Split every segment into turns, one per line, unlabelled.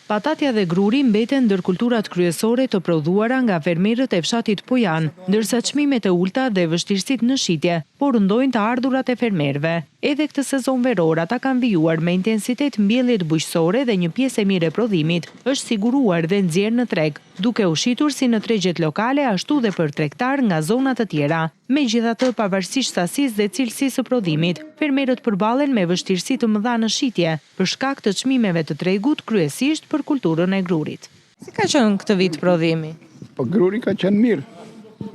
Patatja dhe gruri mbeten ndër kulturat kryesore të prodhuara nga fermerët e fshatit Pojan, ndërsa çmimet e ulta dhe vështirësitë në shitje porundojnë të ardhurat e fermerëve. Edhe këtë sezon veror ata kanë vijuar me intensitet mbjelljet bujqësore dhe një pjesë e mirë e prodhimit është siguruar dhe nxjerrë në treg, duke u shitur si në tregjet lokale ashtu dhe për tregtar nga zona të tjera. Megjithatë, pavarësisht sasisë dhe cilësisë së prodhimit, fermerët përballen me vështirësi të mëdha në shitje për shkak të çmimeve të tregut, kryesisht për kulturën e grurit. Si ka qenë këtë vit prodhimi?
Po gruri ka qenë mirë,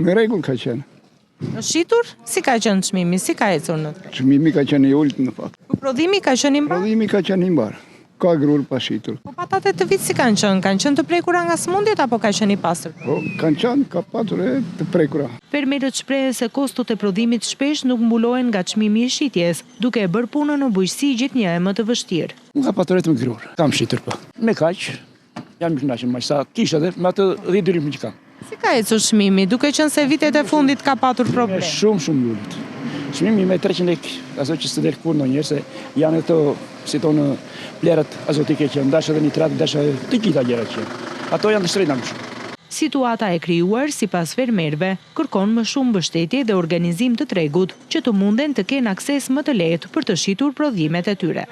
me rregull ka qenë.
Në shitur, si ka qenë çmimi, si ka ecur në treg?
Çmimi ka qenë i ulët në fakt.
Po prodhimi ka qenë i mbar?
Prodhimi ka qenë i mbar. Ka grur pa shitur.
Po patatet të vit si kanë qenë të prekura nga sëmundjet apo ka qenë i pastër?
Po kanë qenë, ka patur e të prekura.
Fermerët shprehen se kostot e prodhimit shpesh nuk mbulohen nga çmimi i shitjes, duke e bërë punën në bujqësi gjithnjë e më të vështirë.
Nga patoret me grur, kam shitur po. Me kaq, jam i kënaqur më sa kisha edhe me atë 10 dyrim që kam.
Si ka ecur çmimi, duke qenë se vitet e fundit ka patur problem?
Shumë lulët. Çmimi me 300 lekë, aso që s'të del kur ndonjëherë se janë ato si tonë plerat azotike që ndash edhe nitrat, ndash të gjitha gjërat që. Ato janë të shtrenjta më shumë.
Situata e krijuar sipas fermerëve kërkon më shumë mbështetje dhe organizim të tregut që të munden të kenë akses më të lehtë për të shitur prodhimet e tyre.